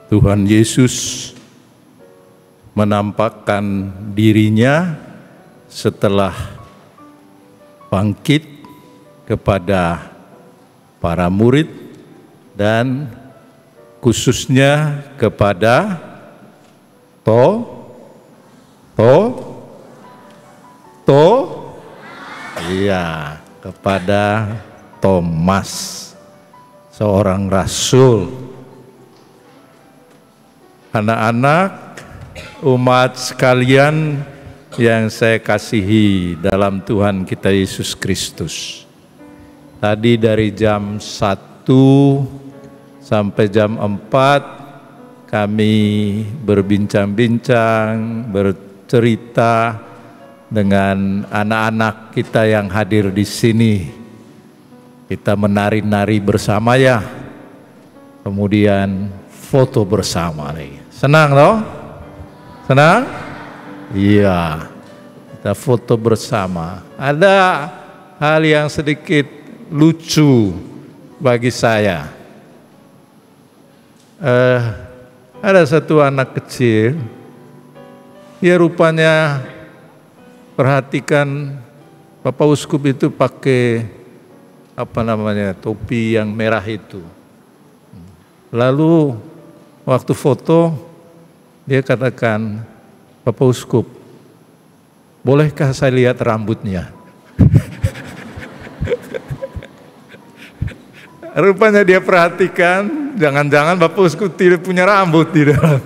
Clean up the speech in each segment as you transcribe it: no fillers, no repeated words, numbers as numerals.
Tuhan Yesus menampakkan dirinya setelah bangkit kepada para murid dan khususnya kepada kepada Thomas, seorang rasul. Anak-anak, umat sekalian yang saya kasihi dalam Tuhan kita Yesus Kristus. Tadi dari jam 1 sampai jam 4 kami berbincang-bincang, bercerita dengan anak-anak kita yang hadir di sini. Kita menari-nari bersama ya. Kemudian foto bersama nih. Senang loh? Senang? Iya. Kita foto bersama. Ada hal yang sedikit lucu bagi saya. Ada satu anak kecil, dia rupanya perhatikan Bapak Uskup itu pakai topi yang merah itu. Lalu waktu foto dia katakan, Bapak Uskup, bolehkah saya lihat rambutnya? Rupanya dia perhatikan, jangan-jangan Bapak Uskup tidak punya rambut tidak.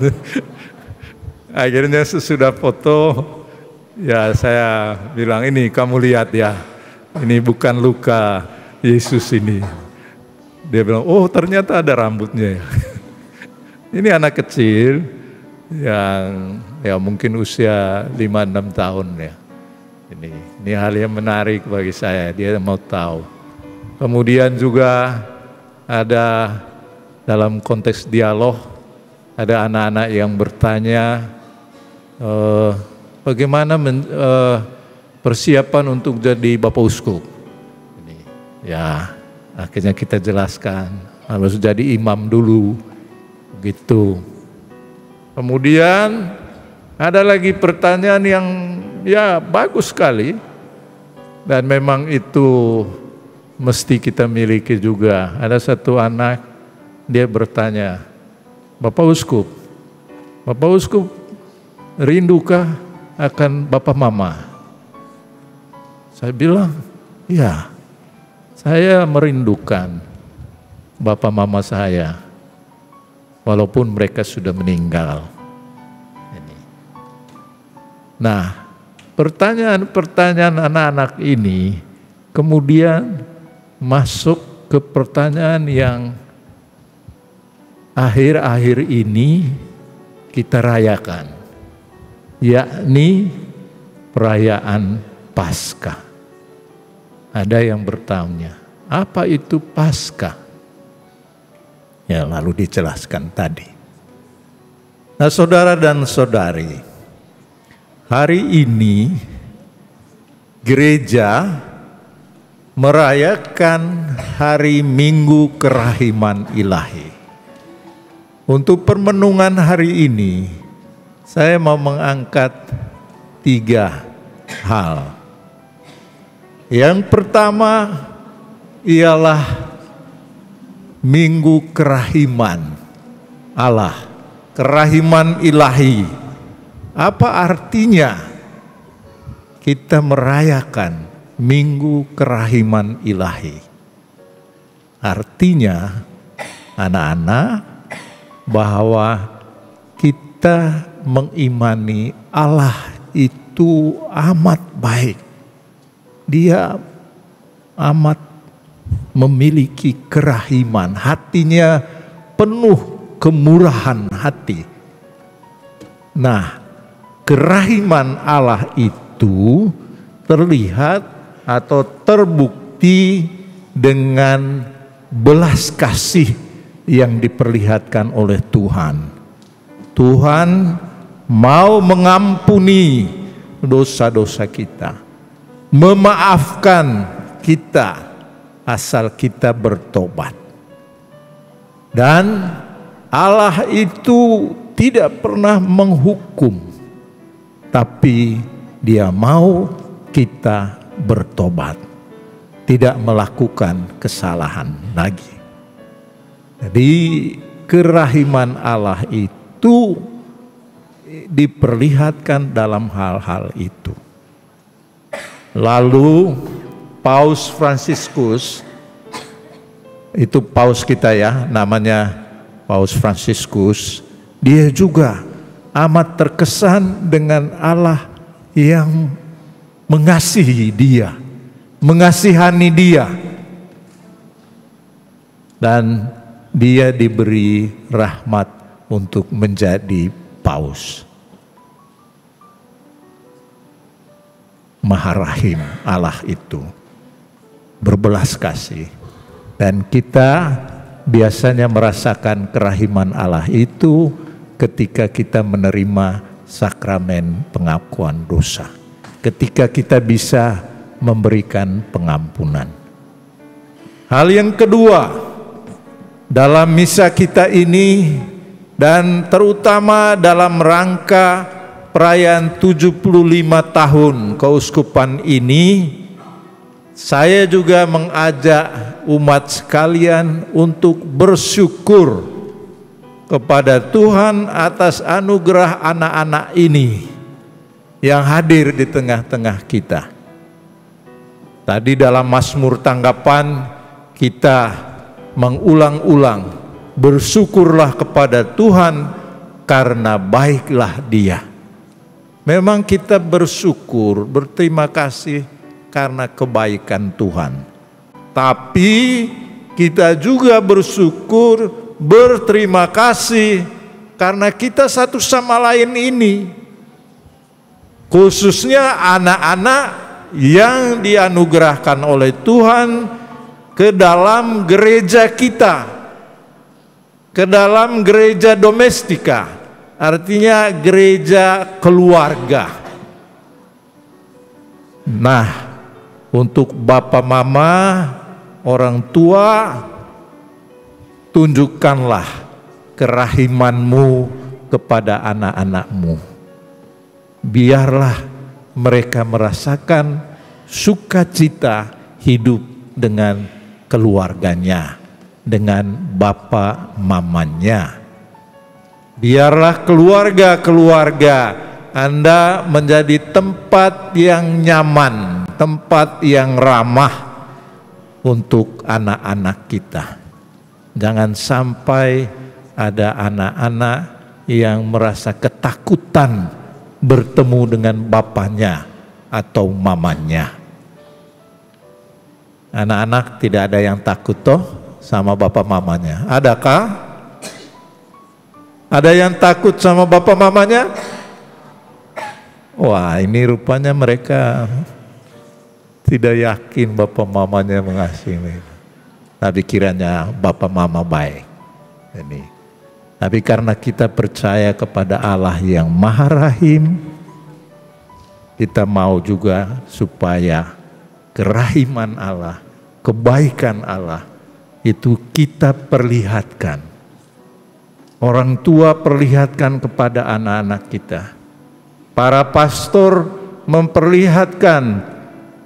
Akhirnya sesudah foto, ya saya bilang, ini kamu lihat ya, ini bukan luka Yesus ini. Dia bilang, oh ternyata ada rambutnya. Ini anak kecil yang ya mungkin usia 5-6 tahun ya. Ini hal yang menarik bagi saya, dia mau tahu. Kemudian juga ada dalam konteks dialog, ada anak-anak yang bertanya, bagaimana persiapan untuk jadi Bapak Uskup? Ya, akhirnya kita jelaskan, harus jadi imam dulu, gitu. Kemudian ada lagi pertanyaan yang ya bagus sekali, dan memang itu mesti kita miliki juga. Ada satu anak, dia bertanya, Bapak Uskup rindukah akan Bapak Mama? Saya bilang, ya, saya merindukan Bapak Mama saya, walaupun mereka sudah meninggal. Nah, pertanyaan-pertanyaan anak-anak ini kemudian masuk ke pertanyaan yang akhir-akhir ini kita rayakan, yakni perayaan Paskah. Ada yang bertanya, apa itu Paskah? Ya, lalu dijelaskan tadi. Nah, saudara dan saudari, hari ini gereja merayakan hari Minggu Kerahiman Ilahi. Untuk permenungan hari ini, saya mau mengangkat 3 hal. Yang pertama ialah Minggu Kerahiman Allah, Kerahiman Ilahi. Apa artinya kita merayakan Minggu Kerahiman Ilahi? Artinya, anak-anak, bahwa kita mengimani Allah itu amat baik. Dia amat memiliki kerahiman, hatinya penuh kemurahan hati. Nah, kerahiman Allah itu terlihat atau terbukti dengan belas kasih yang diperlihatkan oleh Tuhan. Tuhan mau mengampuni dosa-dosa kita, memaafkan kita asal kita bertobat. Dan Allah itu tidak pernah menghukum, tapi Dia mau kita bertobat, tidak melakukan kesalahan lagi. Jadi kerahiman Allah itu diperlihatkan dalam hal-hal itu. Lalu Paus Fransiskus, itu paus kita ya, namanya Paus Fransiskus, dia juga amat terkesan dengan Allah yang mengasihi dia, mengasihani dia. Dan dia diberi rahmat untuk menjadi paus. Maha Rahim Allah itu, berbelas kasih. Dan kita biasanya merasakan kerahiman Allah itu ketika kita menerima sakramen pengakuan dosa, ketika kita bisa memberikan pengampunan. Hal yang kedua, dalam misa kita ini dan terutama dalam rangka perayaan 75 tahun keuskupan ini, saya juga mengajak umat sekalian untuk bersyukur kepada Tuhan atas anugerah anak-anak ini yang hadir di tengah-tengah kita. Tadi dalam Mazmur tanggapan kita mengulang-ulang, bersyukurlah kepada Tuhan karena baiklah Dia. Memang kita bersyukur, berterima kasih karena kebaikan Tuhan. Tapi kita juga bersyukur, berterima kasih karena kita satu sama lain ini, khususnya anak-anak yang dianugerahkan oleh Tuhan ke dalam gereja kita, ke dalam gereja domestika, artinya gereja keluarga. Nah, untuk Bapak Mama, orang tua, tunjukkanlah kerahimanmu kepada anak-anakmu. Biarlah mereka merasakan sukacita hidup dengan keluarganya, dengan Bapak Mamanya. Biarlah keluarga-keluarga Anda menjadi tempat yang nyaman, tempat yang ramah untuk anak-anak kita. Jangan sampai ada anak-anak yang merasa ketakutan bertemu dengan bapaknya atau mamanya. Anak-anak tidak ada yang takut toh sama bapak mamanya. Adakah? Ada yang takut sama bapak mamanya? Wah, ini rupanya mereka tidak yakin bapak mamanya mengasihi mereka. Tapi kiranya bapak mama baik. Ini. Tapi karena kita percaya kepada Allah yang Maha Rahim, kita mau juga supaya kerahiman Allah, kebaikan Allah itu kita perlihatkan. Orang tua perlihatkan kepada anak-anak kita. Para pastor memperlihatkan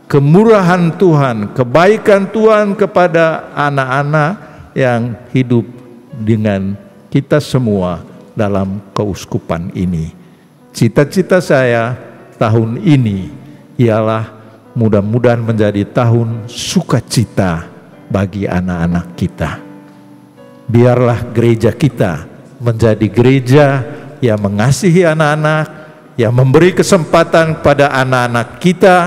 kemurahan Tuhan, kebaikan Tuhan kepada anak-anak yang hidup dengan kita semua dalam keuskupan ini. Cita-cita saya tahun ini ialah mudah-mudahan menjadi tahun sukacita bagi anak-anak kita. Biarlah gereja kita menjadi gereja yang mengasihi anak-anak, yang memberi kesempatan kepada anak-anak kita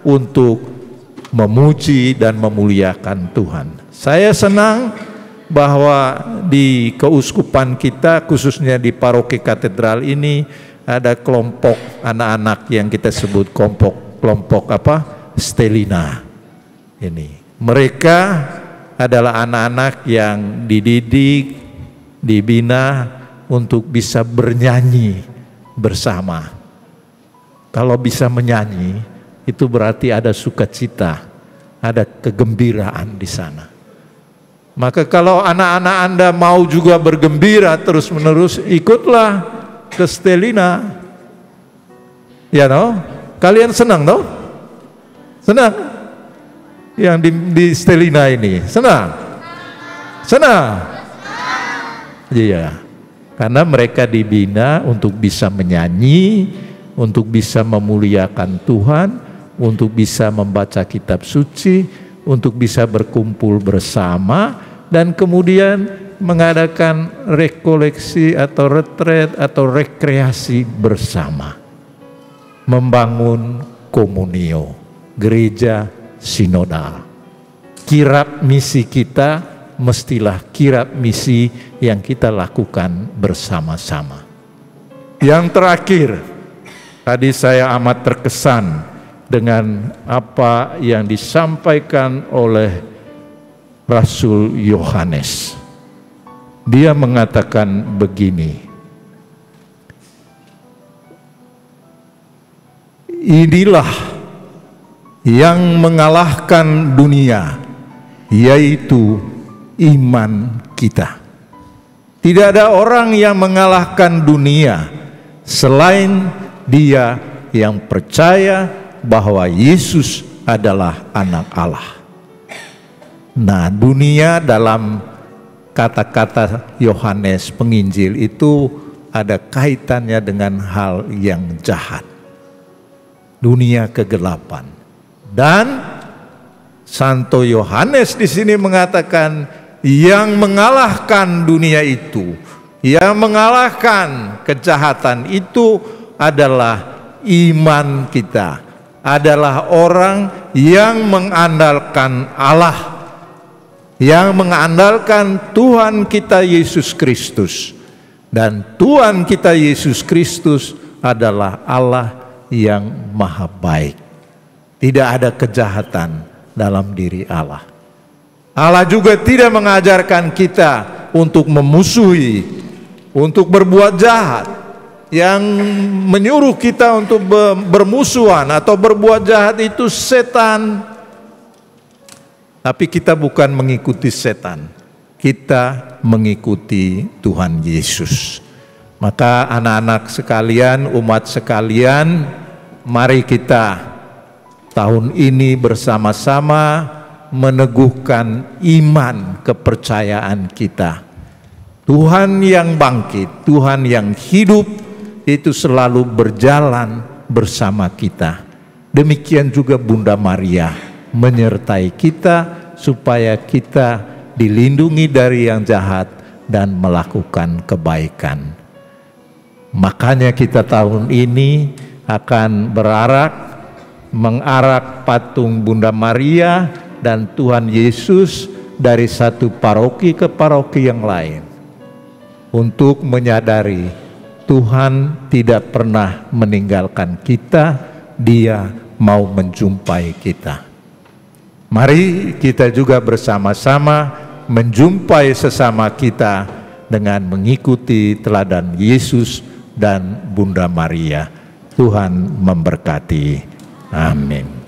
untuk memuji dan memuliakan Tuhan. Saya senang bahwa di keuskupan kita, khususnya di paroki katedral ini, ada kelompok anak-anak yang kita sebut kelompok Stelina. Ini mereka adalah anak-anak yang dididik, dibina untuk bisa bernyanyi bersama. Kalau bisa menyanyi, itu berarti ada sukacita, ada kegembiraan di sana. Maka kalau anak-anak Anda mau juga bergembira terus-menerus, ikutlah ke Stellina. Ya toh? Kalian senang toh? Senang? Yang di Stellina ini, senang? Senang? Iya. Karena mereka dibina untuk bisa menyanyi, untuk bisa memuliakan Tuhan, untuk bisa membaca kitab suci, untuk bisa berkumpul bersama, dan kemudian mengadakan rekoleksi atau retret atau rekreasi bersama. Membangun komunio, gereja sinodal. Kirab misi kita mestilah kirab misi yang kita lakukan bersama-sama. Yang terakhir, tadi saya amat terkesan dengan apa yang disampaikan oleh Rasul Yohanes. Dia mengatakan begini, inilah yang mengalahkan dunia, yaitu iman kita. Tidak ada orang yang mengalahkan dunia selain dia yang percaya bahwa Yesus adalah anak Allah. Nah, dunia dalam kata-kata Yohanes Penginjil itu ada kaitannya dengan hal yang jahat. Dunia kegelapan. Dan Santo Yohanes di sini mengatakan yang mengalahkan dunia itu, yang mengalahkan kejahatan itu adalah iman kita, adalah orang yang mengandalkan Allah, yang mengandalkan Tuhan kita Yesus Kristus. Dan Tuhan kita Yesus Kristus adalah Allah yang maha baik. Tidak ada kejahatan dalam diri Allah. Allah juga tidak mengajarkan kita untuk memusuhi, untuk berbuat jahat. Yang menyuruh kita untuk bermusuhan atau berbuat jahat itu setan. Tapi kita bukan mengikuti setan, kita mengikuti Tuhan Yesus. Maka anak-anak sekalian, umat sekalian, mari kita tahun ini bersama-sama meneguhkan iman kepercayaan kita. Tuhan yang bangkit, Tuhan yang hidup itu selalu berjalan bersama kita. Demikian juga Bunda Maria menyertai kita supaya kita dilindungi dari yang jahat dan melakukan kebaikan. Makanya kita tahun ini akan mengarak patung Bunda Maria dan Tuhan Yesus dari satu paroki ke paroki yang lain, untuk menyadari Tuhan tidak pernah meninggalkan kita, Dia mau menjumpai kita. Mari kita juga bersama-sama menjumpai sesama kita dengan mengikuti teladan Yesus dan Bunda Maria. Tuhan memberkati. Amin.